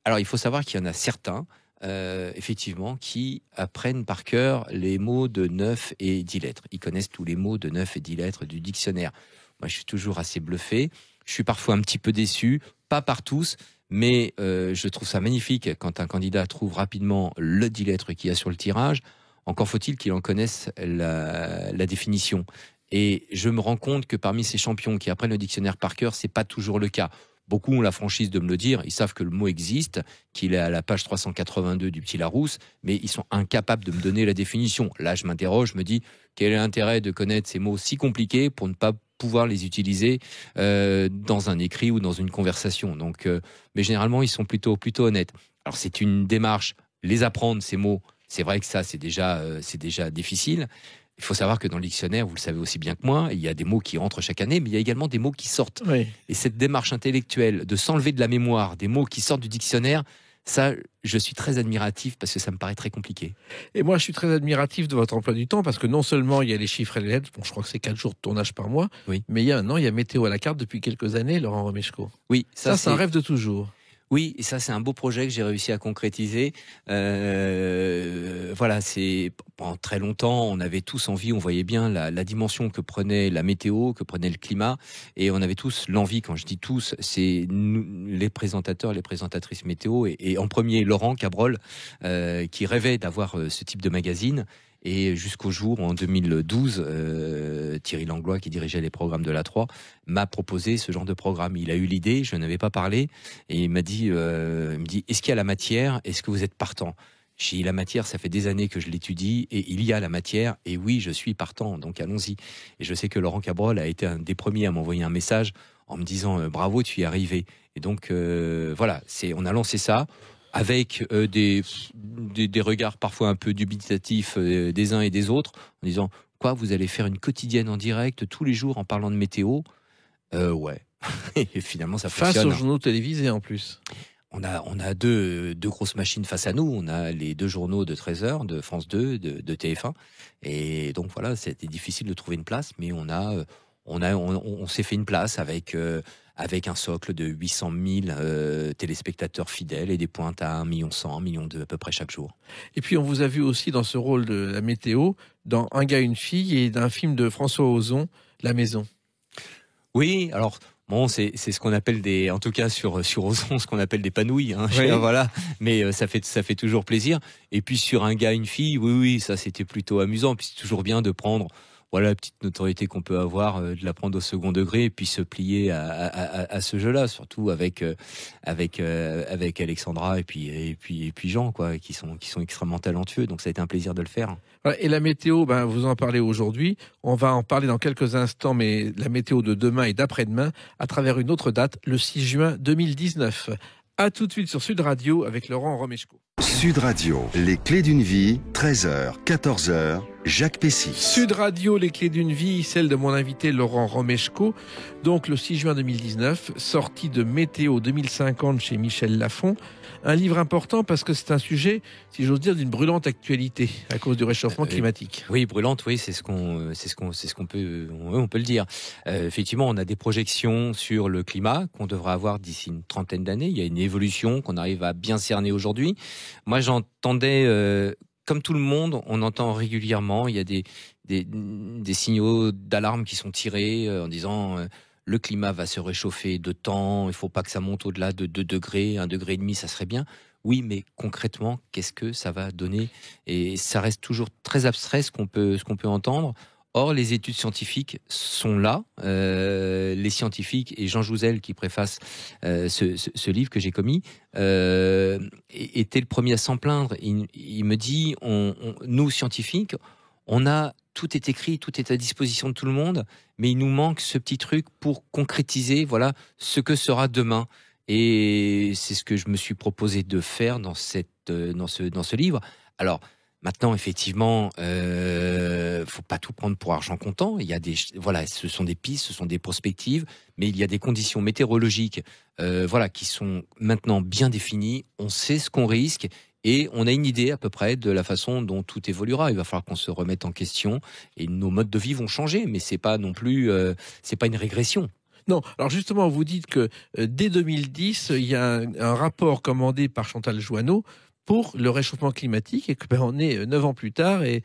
Alors, il faut savoir qu'il y en a certains, effectivement, qui apprennent par cœur les mots de 9 et 10 lettres. Ils connaissent tous les mots de 9 et 10 lettres du dictionnaire. Moi, je suis toujours assez bluffé. Je suis parfois un petit peu déçu. Pas par tous, mais je trouve ça magnifique quand un candidat trouve rapidement le 10 lettres qu'il y a sur le tirage. Encore faut-il qu'il en connaisse la définition. Et je me rends compte que parmi ces champions qui apprennent le dictionnaire par cœur, c'est pas toujours le cas. Beaucoup ont la franchise de me le dire, ils savent que le mot existe, qu'il est à la page 382 du Petit Larousse, mais ils sont incapables de me donner la définition. Là, je m'interroge, je me dis, quel est l'intérêt de connaître ces mots si compliqués pour ne pas pouvoir les utiliser dans un écrit ou dans une conversation. Donc, mais généralement, ils sont plutôt honnêtes. Alors, c'est une démarche, les apprendre, ces mots, c'est vrai que ça, c'est déjà difficile. Il faut savoir que dans le dictionnaire, vous le savez aussi bien que moi, il y a des mots qui rentrent chaque année, mais il y a également des mots qui sortent. Oui. Et cette démarche intellectuelle de s'enlever de la mémoire des mots qui sortent du dictionnaire, ça, je suis très admiratif parce que ça me paraît très compliqué. Et moi, je suis très admiratif de votre emploi du temps parce que non seulement il y a les chiffres et les lettres, bon, je crois que c'est 4 jours de tournage par mois, oui. Mais il y a météo à la carte depuis quelques années, Laurent Romeshko. Oui, ça c'est un rêve de toujours. Oui, et ça c'est un beau projet que j'ai réussi à concrétiser. Voilà, c'est pendant très longtemps, on avait tous envie, on voyait bien la dimension que prenait la météo, que prenait le climat, et on avait tous l'envie. Quand je dis tous, c'est nous, les présentateurs, les présentatrices météo, et en premier Laurent Cabrol, qui rêvait d'avoir ce type de magazine. Et jusqu'au jour, en 2012, Thierry Langlois, qui dirigeait les programmes de l'A3, m'a proposé ce genre de programme. Il a eu l'idée, je n'avais pas parlé, et il me dit, est-ce qu'il y a la matière? Est-ce que vous êtes partant? J'ai dit, la matière, ça fait des années que je l'étudie, et il y a la matière, et oui, je suis partant, donc allons-y. Et je sais que Laurent Cabrol a été un des premiers à m'envoyer un message en me disant, bravo, tu y es arrivé. Et donc, voilà, on a lancé ça, avec des regards parfois un peu dubitatifs des uns et des autres, en disant « Quoi, vous allez faire une quotidienne en direct tous les jours en parlant de météo ?» Ouais. Et finalement, ça fonctionne. Face aux journaux télévisés, en plus. On a deux grosses machines face à nous. On a les 2 journaux de 13h, de France 2, de TF1. Et donc, voilà, c'était difficile de trouver une place, mais on s'est fait une place avec un socle de 800 000 téléspectateurs fidèles et des pointes à 1 100 000, 1 million à peu près chaque jour. Et puis on vous a vu aussi dans ce rôle de la météo, dans Un gars, une fille, et d'un film de François Ozon, La Maison. Oui, alors bon, c'est ce qu'on appelle en tout cas sur Ozon, ce qu'on appelle des panouilles, hein, oui. Voilà. Mais ça fait toujours plaisir. Et puis sur Un gars, une fille, oui, ça c'était plutôt amusant. Puis c'est toujours bien de prendre, voilà, la petite notoriété qu'on peut avoir, de la prendre au second degré et puis se plier à ce jeu-là, surtout avec Alexandra et puis Jean, quoi, qui sont extrêmement talentueux. Donc ça a été un plaisir de le faire. Et la météo, vous en parlez aujourd'hui. On va en parler dans quelques instants, mais la météo de demain et d'après-demain à travers une autre date, le 6 juin 2019. À tout de suite sur Sud Radio avec Laurent Romeshko. Sud Radio, les clés d'une vie, 13h, 14h, Jacques Pessy. Sud Radio, les clés d'une vie, celle de mon invité Laurent Romeshko. Donc le 6 juin 2019, sortie de Météo 2050 chez Michel Lafon. Un livre important parce que c'est un sujet, si j'ose dire, d'une brûlante actualité à cause du réchauffement climatique. Oui, brûlante, oui, on peut le dire. Effectivement, on a des projections sur le climat qu'on devra avoir d'ici une trentaine d'années. Il y a une évolution qu'on arrive à bien cerner aujourd'hui. Moi, j'entendais, comme tout le monde, on entend régulièrement, il y a des signaux d'alarme qui sont tirés en disant le climat va se réchauffer de temps, il ne faut pas que ça monte au-delà de 2 degrés, 1,5 degré, ça serait bien. Oui, mais concrètement, qu'est-ce que ça va donner? Et ça reste toujours très abstrait ce qu'on peut entendre. Or, les études scientifiques sont là. Les scientifiques, et Jean Jouzel, qui préface ce livre que j'ai commis, était le premier à s'en plaindre. Il me dit, nous, scientifiques, tout est écrit, tout est à disposition de tout le monde, mais il nous manque ce petit truc pour concrétiser, voilà, ce que sera demain. Et c'est ce que je me suis proposé de faire dans ce livre. Alors, maintenant, effectivement, faut pas tout prendre pour argent comptant. Il y a ce sont des pistes, ce sont des perspectives, mais il y a des conditions météorologiques, qui sont maintenant bien définies. On sait ce qu'on risque et on a une idée à peu près de la façon dont tout évoluera. Il va falloir qu'on se remette en question et nos modes de vie vont changer, mais c'est pas non plus, c'est pas une régression. Non, alors justement, vous dites que dès 2010, il y a un rapport commandé par Chantal Joanneau pour le réchauffement climatique et que on est 9 ans plus tard et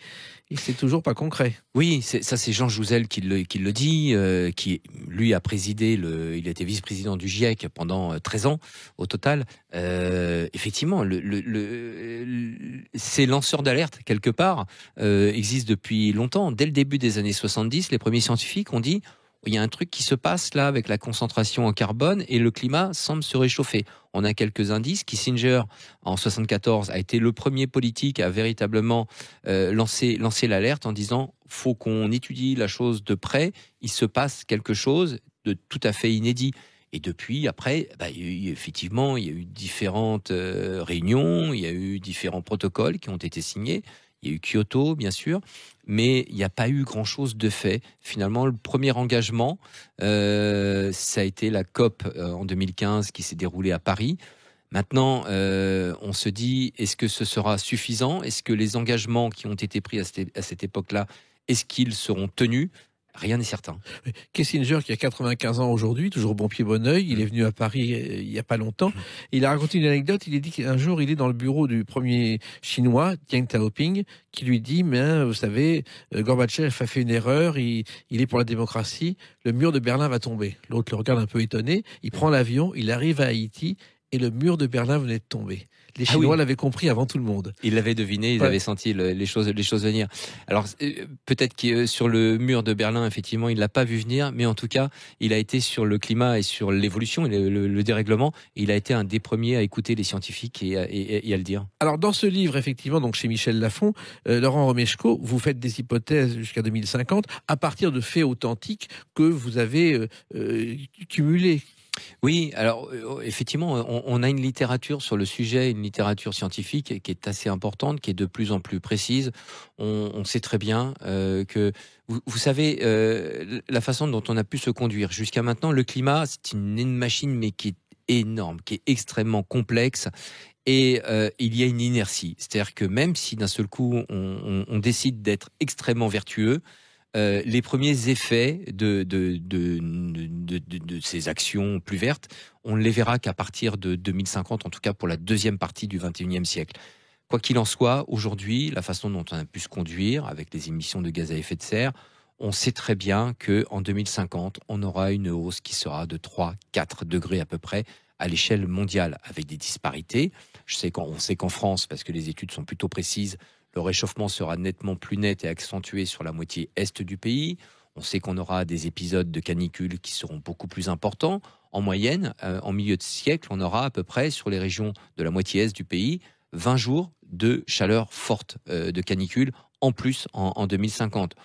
c'est toujours pas concret. Oui, ça c'est Jean Jouzel qui le dit, qui lui a présidé il a été vice-président du GIEC pendant 13 ans au total. Effectivement, ces lanceurs d'alerte quelque part existent depuis longtemps. Dès le début des années 70, les premiers scientifiques ont dit il y a un truc qui se passe là avec la concentration en carbone et le climat semble se réchauffer. On a quelques indices. Kissinger, en 74, a été le premier politique à véritablement lancer l'alerte en disant faut qu'on étudie la chose de près. Il se passe quelque chose de tout à fait inédit. Et depuis, après, effectivement, il y a eu différentes réunions, il y a eu différents protocoles qui ont été signés. Il y a eu Kyoto, bien sûr, mais il n'y a pas eu grand-chose de fait. Finalement, le premier engagement, ça a été la COP en 2015 qui s'est déroulée à Paris. Maintenant, on se dit, est-ce que ce sera suffisant? Est-ce que les engagements qui ont été pris à cette époque-là, est-ce qu'ils seront tenus? Rien n'est certain. Kissinger, qui a 95 ans aujourd'hui, toujours bon pied bon oeil, il est venu à Paris il n'y a pas longtemps. Il a raconté une anecdote. Il a dit qu'un jour, il est dans le bureau du premier chinois, Deng Xiaoping, qui lui dit mais vous savez, Gorbatchev a fait une erreur. Il est pour la démocratie. Le mur de Berlin va tomber. L'autre le regarde un peu étonné. Il prend l'avion. Il arrive à Haïti et le mur de Berlin venait de tomber. Les Chinois l'avaient compris avant tout le monde. Ils l'avaient deviné, ils avaient senti les choses venir. Alors peut-être que sur le mur de Berlin, effectivement, il l'a pas vu venir, mais en tout cas, il a été sur le climat et sur l'évolution et le dérèglement. Il a été un des premiers à écouter les scientifiques et à le dire. Alors dans ce livre, effectivement, donc chez Michel Lafon, Laurent Romeshko, vous faites des hypothèses jusqu'à 2050 à partir de faits authentiques que vous avez cumulés. Oui, alors effectivement, on a une littérature sur le sujet, une littérature scientifique qui est assez importante, qui est de plus en plus précise. On sait très bien que, vous savez, la façon dont on a pu se conduire jusqu'à maintenant, le climat, c'est une machine, mais qui est énorme, qui est extrêmement complexe. Et il y a une inertie. C'est-à-dire que même si d'un seul coup, on décide d'être extrêmement vertueux, les premiers effets de ces actions plus vertes, on ne les verra qu'à partir de 2050, en tout cas pour la deuxième partie du XXIe siècle. Quoi qu'il en soit, aujourd'hui, la façon dont on a pu se conduire avec les émissions de gaz à effet de serre, on sait très bien qu'en 2050, on aura une hausse qui sera de 3-4 degrés à peu près à l'échelle mondiale, avec des disparités. On sait qu'en France, parce que les études sont plutôt précises, le réchauffement sera nettement plus net et accentué sur la moitié est du pays. On sait qu'on aura des épisodes de canicule qui seront beaucoup plus importants. En moyenne, en milieu de siècle, on aura à peu près, sur les régions de la moitié est du pays, 20 jours de chaleur forte, de canicule, en plus en 2050.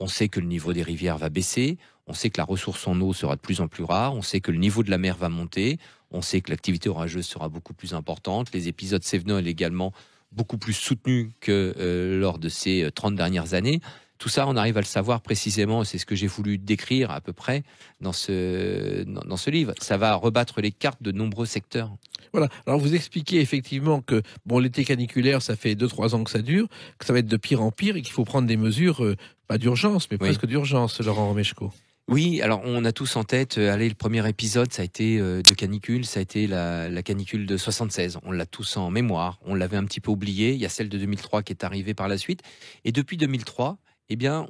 On sait que le niveau des rivières va baisser. On sait que la ressource en eau sera de plus en plus rare. On sait que le niveau de la mer va monter. On sait que l'activité orageuse sera beaucoup plus importante. Les épisodes cévenols également beaucoup plus soutenu que lors de ces 30 dernières années. Tout ça, on arrive à le savoir précisément, c'est ce que j'ai voulu décrire à peu près dans ce livre. Ça va rebattre les cartes de nombreux secteurs. Voilà, alors vous expliquez effectivement que l'été caniculaire, ça fait 2-3 ans que ça dure, que ça va être de pire en pire et qu'il faut prendre des mesures, pas d'urgence, mais presque d'urgence, Laurent Romeshko. Oui, alors on a tous en tête, le premier épisode, ça a été de canicule, ça a été la canicule de 76. On l'a tous en mémoire, on l'avait un petit peu oublié. Il y a celle de 2003 qui est arrivée par la suite. Et depuis 2003,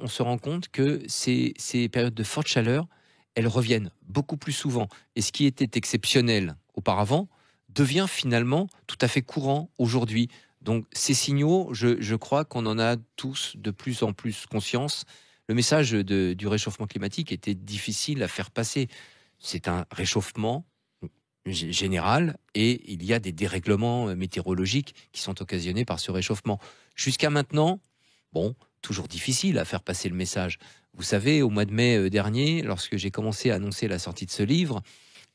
on se rend compte que ces périodes de forte chaleur, elles reviennent beaucoup plus souvent. Et ce qui était exceptionnel auparavant devient finalement tout à fait courant aujourd'hui. Donc ces signaux, je crois qu'on en a tous de plus en plus conscience. Le message du réchauffement climatique était difficile à faire passer. C'est un réchauffement général et il y a des dérèglements météorologiques qui sont occasionnés par ce réchauffement. Jusqu'à maintenant, toujours difficile à faire passer le message. Vous savez, au mois de mai dernier, lorsque j'ai commencé à annoncer la sortie de ce livre,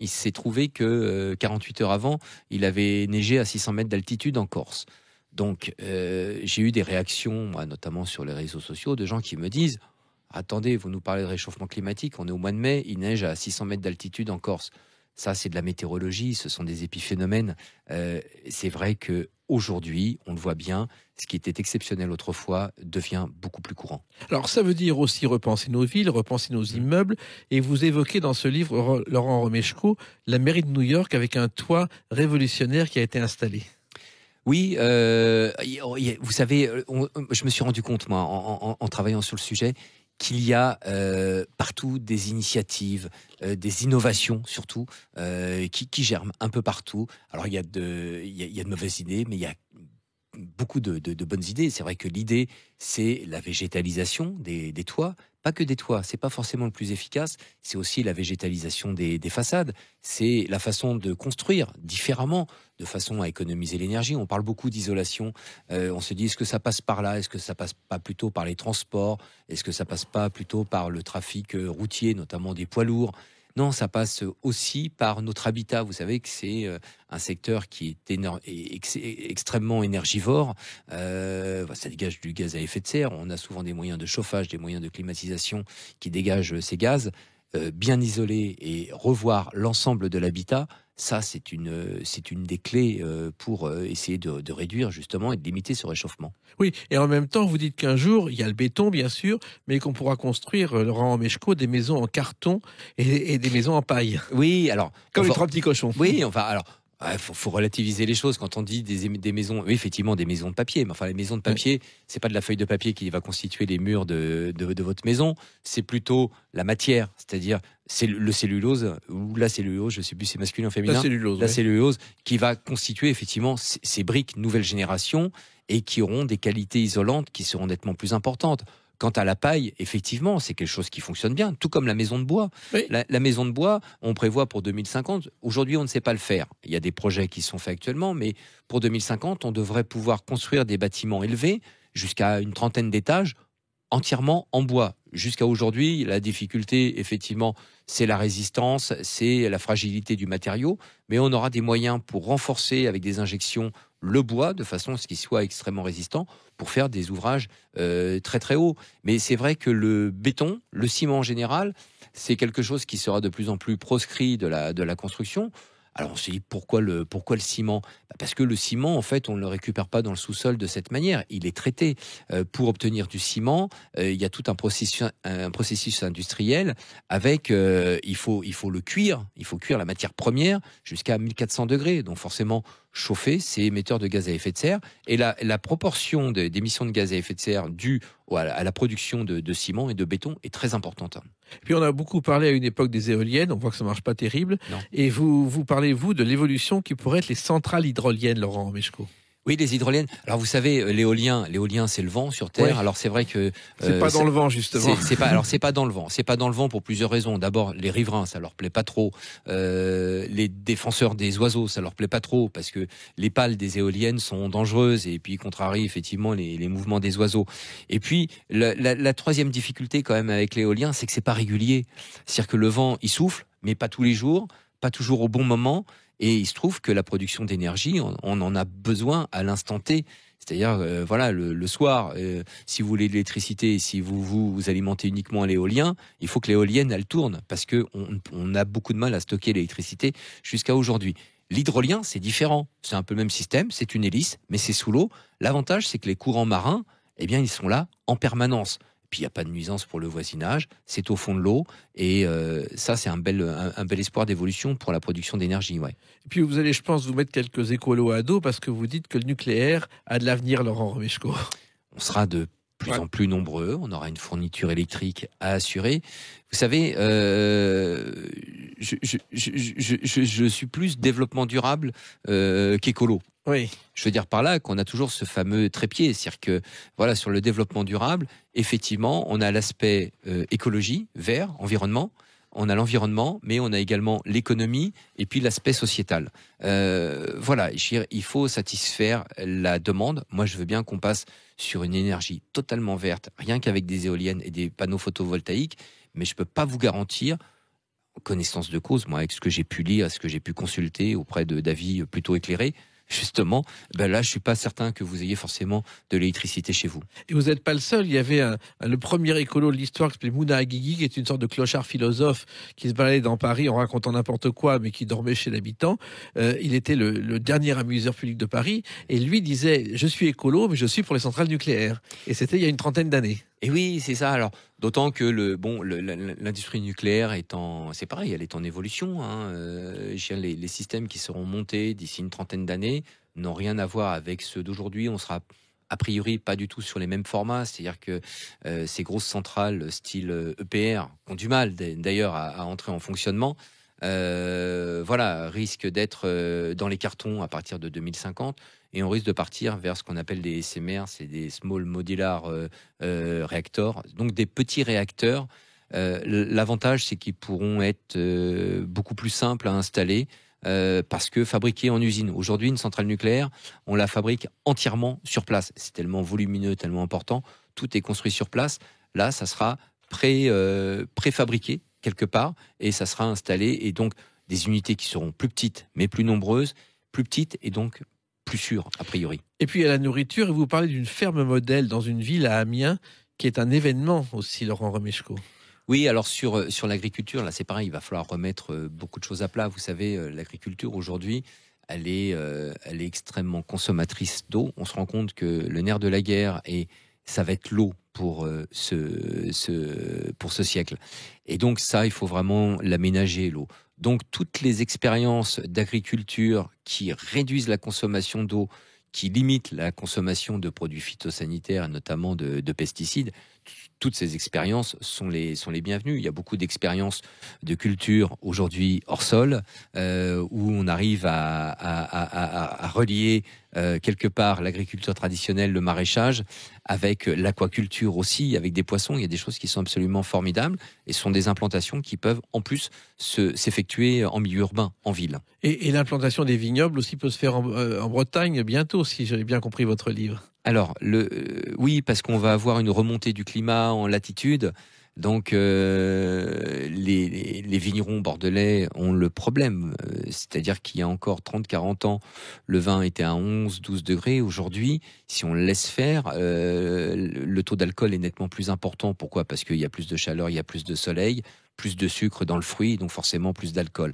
il s'est trouvé que 48 heures avant, il avait neigé à 600 mètres d'altitude en Corse. Donc, j'ai eu des réactions, moi, notamment sur les réseaux sociaux, de gens qui me disent « Attendez, vous nous parlez de réchauffement climatique, on est au mois de mai, il neige à 600 mètres d'altitude en Corse. » Ça, c'est de la météorologie, ce sont des épiphénomènes. C'est vrai qu'aujourd'hui, on le voit bien, ce qui était exceptionnel autrefois devient beaucoup plus courant. Alors, ça veut dire aussi repenser nos villes, repenser nos immeubles. Et vous évoquez dans ce livre, Laurent Romeshko, la mairie de New York avec un toit révolutionnaire qui a été installé. Oui, vous savez, je me suis rendu compte, moi, en travaillant sur le sujet, qu'il y a partout des initiatives, des innovations surtout, qui germent un peu partout. Alors il y a de mauvaises idées, mais il y a beaucoup de bonnes idées. C'est vrai que l'idée, c'est la végétalisation des toits. Pas que des toits, c'est pas forcément le plus efficace, c'est aussi la végétalisation des façades. C'est la façon de construire différemment, de façon à économiser l'énergie. On parle beaucoup d'isolation. On se dit, est-ce que ça passe par là? Est-ce que ça passe pas plutôt par les transports? Est-ce que ça passe pas plutôt par le trafic routier, notamment des poids lourds? Non, ça passe aussi par notre habitat. Vous savez que c'est un secteur qui est extrêmement énergivore. Ça dégage du gaz à effet de serre. On a souvent des moyens de chauffage, des moyens de climatisation qui dégagent ces gaz. Bien isoler et revoir l'ensemble de l'habitat, ça c'est une des clés pour essayer de réduire justement et de limiter ce réchauffement. Oui, et en même temps, vous dites qu'un jour, il y a le béton, bien sûr, mais qu'on pourra construire, Laurent Meshko, des maisons en carton et des maisons en paille. Oui, alors... Comme les 3 petits cochons. Oui, enfin, alors... Faut relativiser les choses quand on dit des maisons, oui, effectivement des maisons de papier, mais enfin les maisons de papier, c'est pas de la feuille de papier qui va constituer les murs de votre maison, c'est plutôt la matière, c'est-à-dire c'est le cellulose ou la cellulose, je sais plus si c'est masculin ou féminin, la cellulose qui va constituer effectivement ces briques nouvelle génération et qui auront des qualités isolantes qui seront nettement plus importantes. Quant à la paille, effectivement, c'est quelque chose qui fonctionne bien, tout comme la maison de bois. Oui. La maison de bois, on prévoit pour 2050. Aujourd'hui, on ne sait pas le faire. Il y a des projets qui sont faits actuellement, mais pour 2050, on devrait pouvoir construire des bâtiments élevés jusqu'à une 30aine d'étages entièrement en bois. Jusqu'à aujourd'hui, la difficulté, effectivement, c'est la résistance, c'est la fragilité du matériau, mais on aura des moyens pour renforcer avec des injections le bois de façon à ce qu'il soit extrêmement résistant pour faire des ouvrages très très hauts. Mais c'est vrai que le béton, le ciment en général, c'est quelque chose qui sera de plus en plus proscrit de la construction. Alors on se dit pourquoi le ciment ? Parce que le ciment, en fait, on ne le récupère pas dans le sous-sol de cette manière. Il est traité. Pour obtenir du ciment, il y a tout un processus industriel avec, il faut le cuire. Il faut cuire la matière première jusqu'à 1400 degrés. Donc forcément, chauffer, c'est émetteur de gaz à effet de serre. Et la proportion d'émissions de gaz à effet de serre due à la production de ciment et de béton est très importante. Puis on a beaucoup parlé à une époque des éoliennes, on voit que ça marche pas terrible. Non. Et vous parlez, vous, de l'évolution qui pourrait être les centrales hydrauliennes, Laurent Meshko. Oui, les hydroliennes. Alors vous savez, l'éolien, c'est le vent sur Terre. Ouais. Alors c'est vrai que c'est pas dans le vent justement. C'est pas dans le vent. C'est pas dans le vent pour plusieurs raisons. D'abord, les riverains, ça leur plaît pas trop. Les défenseurs des oiseaux, ça leur plaît pas trop parce que les pales des éoliennes sont dangereuses et puis contrarient effectivement les mouvements des oiseaux. Et puis la troisième difficulté quand même avec l'éolien, c'est que c'est pas régulier. C'est-à-dire que le vent, il souffle, mais pas tous les jours, pas toujours au bon moment. Et il se trouve que la production d'énergie, on en a besoin à l'instant T. C'est-à-dire, voilà, le soir, si vous voulez de l'électricité, si vous alimentez uniquement à l'éolien, il faut que l'éolienne, elle tourne, parce que on a beaucoup de mal à stocker l'électricité jusqu'à aujourd'hui. L'hydrolien, c'est différent. C'est un peu le même système, c'est une hélice, mais c'est sous l'eau. L'avantage, c'est que les courants marins, eh bien, ils sont là en permanence. Puis il n'y a pas de nuisance pour le voisinage, c'est au fond de l'eau, et ça c'est un bel espoir d'évolution pour la production d'énergie. Ouais. Et puis vous allez, je pense, vous mettre quelques écolos à dos parce que vous dites que le nucléaire a de l'avenir, Laurent Meshko. On sera de plus en plus nombreux, on aura une fourniture électrique à assurer. Vous savez, je suis plus développement durable qu'écolo. Oui. Je veux dire par là qu'on a toujours ce fameux trépied, c'est-à-dire que voilà, sur le développement durable, effectivement, on a l'aspect écologie, vert, environnement. On a l'environnement, mais on a également l'économie et puis l'aspect sociétal. Voilà, il faut satisfaire la demande. Moi, je veux bien qu'on passe sur une énergie totalement verte, rien qu'avec des éoliennes et des panneaux photovoltaïques, mais je peux pas vous garantir, en connaissance de cause, moi, avec ce que j'ai pu lire, ce que j'ai pu consulter auprès d'avis plutôt éclairés, justement, là, je suis pas certain que vous ayez forcément de l'électricité chez vous. Et vous n'êtes pas le seul. Il y avait le premier écolo de l'histoire qui s'appelait Mouna Aguigui, qui est une sorte de clochard philosophe qui se baladait dans Paris en racontant n'importe quoi, mais qui dormait chez l'habitant. Il était le dernier amuseur public de Paris. Et lui disait, je suis écolo, mais je suis pour les centrales nucléaires. Et c'était il y a une 30aine d'années. Et oui, c'est ça. Alors, d'autant que l'industrie nucléaire c'est pareil, elle est en évolution. Les systèmes qui seront montés d'ici une trentaine d'années n'ont rien à voir avec ceux d'aujourd'hui. On sera a priori pas du tout sur les mêmes formats, c'est-à-dire que ces grosses centrales style EPR ont du mal d'ailleurs à entrer en fonctionnement. Risquent d'être dans les cartons à partir de 2050 et on risque de partir vers ce qu'on appelle des SMR, c'est des Small Modular Reactors, donc des petits réacteurs. L'avantage, c'est qu'ils pourront être beaucoup plus simples à installer parce que fabriqués en usine. Aujourd'hui, une centrale nucléaire, on la fabrique entièrement sur place. C'est tellement volumineux, tellement important, tout est construit sur place. Là, ça sera préfabriqué quelque part et ça sera installé, et donc des unités qui seront plus petites mais plus nombreuses, plus petites et donc plus sûres a priori. Et puis à la nourriture, et vous parlez d'une ferme modèle dans une ville à Amiens qui est un événement aussi, Laurent Romeshko. Oui, alors sur l'agriculture, là c'est pareil, il va falloir remettre beaucoup de choses à plat. Vous savez, l'agriculture aujourd'hui, elle est extrêmement consommatrice d'eau. On se rend compte que le nerf de la guerre, ça va être l'eau pour ce siècle. Et donc ça, il faut vraiment l'aménager, l'eau. Donc toutes les expériences d'agriculture qui réduisent la consommation d'eau, qui limitent la consommation de produits phytosanitaires, notamment de pesticides, toutes ces expériences sont les bienvenues. Il y a beaucoup d'expériences de culture aujourd'hui hors sol, où on arrive à relier quelque part l'agriculture traditionnelle, le maraîchage, avec l'aquaculture aussi, avec des poissons. Il y a des choses qui sont absolument formidables et ce sont des implantations qui peuvent en plus s'effectuer en milieu urbain, en ville. Et l'implantation des vignobles aussi peut se faire en Bretagne bientôt, si j'ai bien compris votre livre. Alors, oui, parce qu'on va avoir une remontée du climat en latitude. Donc, les vignerons bordelais ont le problème. C'est-à-dire qu'il y a encore 30-40 ans, le vin était à 11-12 degrés. Aujourd'hui, si on le laisse faire, le taux d'alcool est nettement plus important. Pourquoi ? Parce qu'il y a plus de chaleur, il y a plus de soleil, plus de sucre dans le fruit, donc forcément plus d'alcool.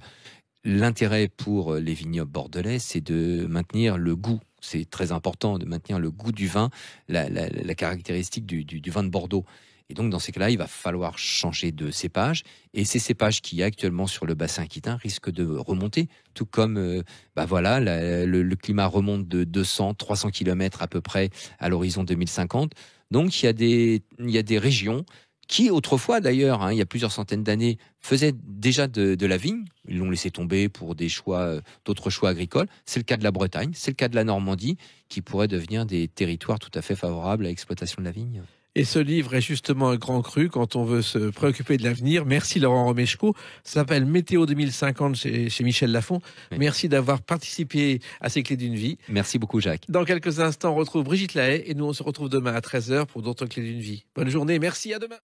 L'intérêt pour les vignobles bordelais, c'est de maintenir le goût. C'est très important de maintenir le goût du vin, la caractéristique du vin de Bordeaux. Et donc, dans ces cas-là, il va falloir changer de cépage. Et ces cépages qui, actuellement, sur le bassin aquitain, risquent de remonter. Tout comme, le climat remonte de 200-300 km à peu près à l'horizon 2050. Donc, il y a des régions qui, autrefois d'ailleurs, il y a plusieurs centaines d'années, faisaient déjà de la vigne. Ils l'ont laissé tomber pour d'autres choix agricoles. C'est le cas de la Bretagne, c'est le cas de la Normandie, qui pourraient devenir des territoires tout à fait favorables à l'exploitation de la vigne. Et ce livre est justement un grand cru quand on veut se préoccuper de l'avenir. Merci Laurent Romeshko. Ça s'appelle Météo 2050 chez Michel Lafon. Oui. Merci d'avoir participé à ces clés d'une vie. Merci beaucoup Jacques. Dans quelques instants, on retrouve Brigitte Lahaye et nous on se retrouve demain à 13h pour d'autres clés d'une vie. Bonne journée, merci, à demain.